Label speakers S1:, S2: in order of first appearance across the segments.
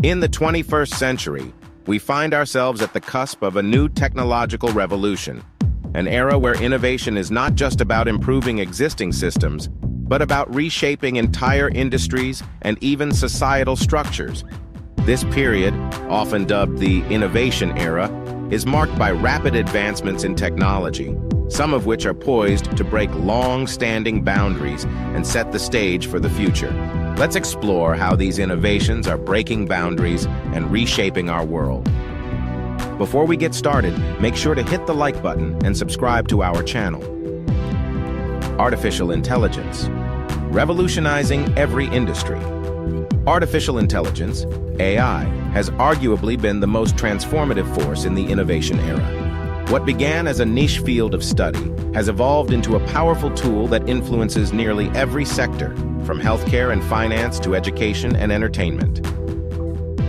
S1: In the 21st century, we find ourselves at the cusp of a new technological revolution, an era where innovation is not just about improving existing systems, but about reshaping entire industries and even societal structures. This period, often dubbed the innovation era, is marked by rapid advancements in technology, some of which are poised to break long-standing boundaries and set the stage for the future. Let's explore how these innovations are breaking boundaries and reshaping our world. Before we get started, make sure to hit the like button and subscribe to our channel. Artificial intelligence, revolutionizing every industry. Artificial intelligence, AI, has arguably been the most transformative force in the innovation era. What began as a niche field of study has evolved into a powerful tool that influences nearly every sector, from healthcare and finance to education and entertainment.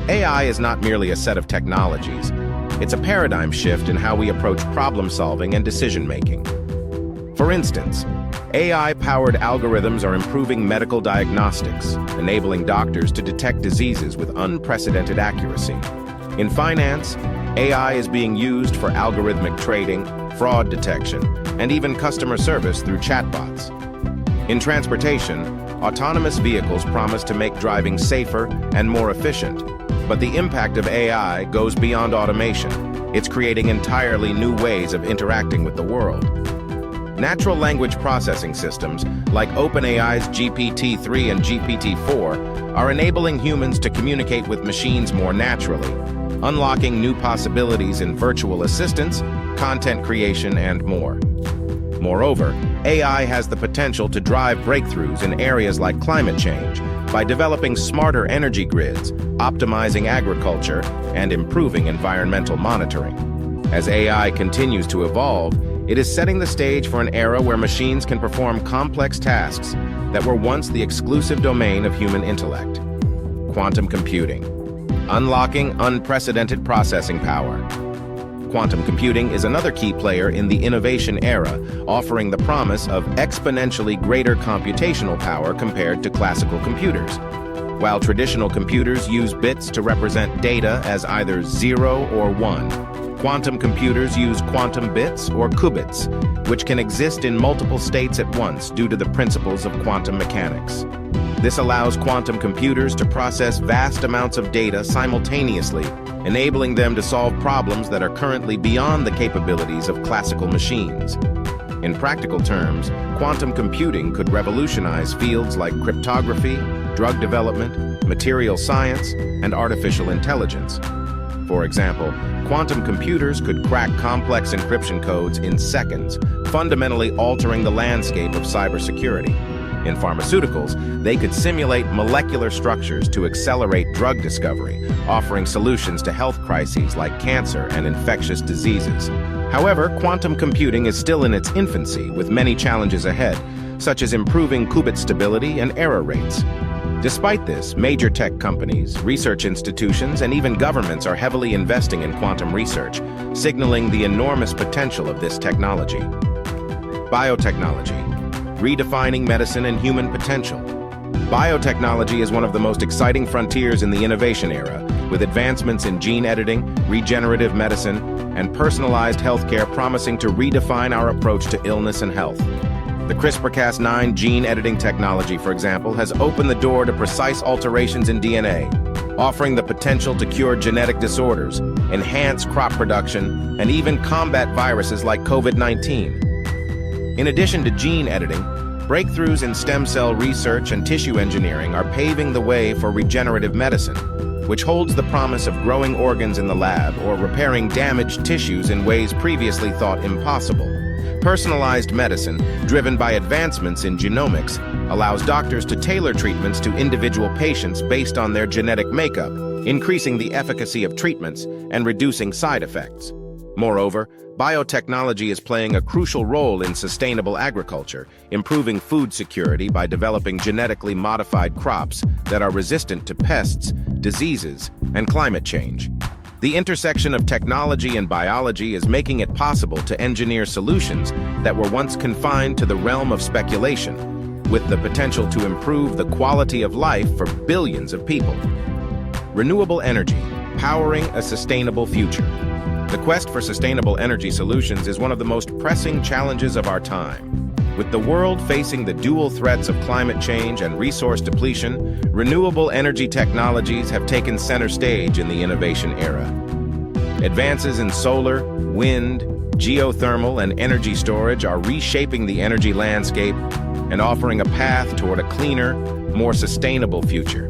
S1: AI is not merely a set of technologies. It's a paradigm shift in how we approach problem-solving and decision-making. For instance, AI-powered algorithms are improving medical diagnostics, enabling doctors to detect diseases with unprecedented accuracy. In finance, AI is being used for algorithmic trading, fraud detection, and even customer service through chatbots. In transportation, autonomous vehicles promise to make driving safer and more efficient, but the impact of AI goes beyond automation. It's creating entirely new ways of interacting with the world. Natural language processing systems, like OpenAI's GPT-3 and GPT-4, are enabling humans to communicate with machines more naturally, unlocking new possibilities in virtual assistants, content creation, and more. Moreover, AI has the potential to drive breakthroughs in areas like climate change by developing smarter energy grids, optimizing agriculture, and improving environmental monitoring. As AI continues to evolve, it is setting the stage for an era where machines can perform complex tasks that were once the exclusive domain of human intellect. Quantum computing, unlocking unprecedented processing power. Quantum computing is another key player in the innovation era, offering the promise of exponentially greater computational power compared to classical computers. While traditional computers use bits to represent data as either 0 or 1, quantum computers use quantum bits or qubits, which can exist in multiple states at once due to the principles of quantum mechanics. This allows quantum computers to process vast amounts of data simultaneously, enabling them to solve problems that are currently beyond the capabilities of classical machines. In practical terms, quantum computing could revolutionize fields like cryptography, drug development, material science, and artificial intelligence. For example, quantum computers could crack complex encryption codes in seconds, fundamentally altering the landscape of cybersecurity. In pharmaceuticals, they could simulate molecular structures to accelerate drug discovery, offering solutions to health crises like cancer and infectious diseases. However, quantum computing is still in its infancy, with many challenges ahead, such as improving qubit stability and error rates. Despite this, major tech companies, research institutions, and even governments are heavily investing in quantum research, signaling the enormous potential of this technology. Biotechnology, redefining medicine and human potential. Biotechnology is one of the most exciting frontiers in the innovation era, with advancements in gene editing, regenerative medicine, and personalized healthcare promising to redefine our approach to illness and health. The CRISPR-Cas9 gene editing technology, for example, has opened the door to precise alterations in DNA, offering the potential to cure genetic disorders, enhance crop production, and even combat viruses like COVID-19. In addition to gene editing, breakthroughs in stem cell research and tissue engineering are paving the way for regenerative medicine, which holds the promise of growing organs in the lab or repairing damaged tissues in ways previously thought impossible. Personalized medicine, driven by advancements in genomics, allows doctors to tailor treatments to individual patients based on their genetic makeup, increasing the efficacy of treatments and reducing side effects. Moreover, biotechnology is playing a crucial role in sustainable agriculture, improving food security by developing genetically modified crops that are resistant to pests, diseases, and climate change. The intersection of technology and biology is making it possible to engineer solutions that were once confined to the realm of speculation, with the potential to improve the quality of life for billions of people. Renewable energy, powering a sustainable future. The quest for sustainable energy solutions is one of the most pressing challenges of our time. With the world facing the dual threats of climate change and resource depletion, renewable energy technologies have taken center stage in the innovation era. Advances in solar, wind, geothermal, and energy storage are reshaping the energy landscape and offering a path toward a cleaner, more sustainable future.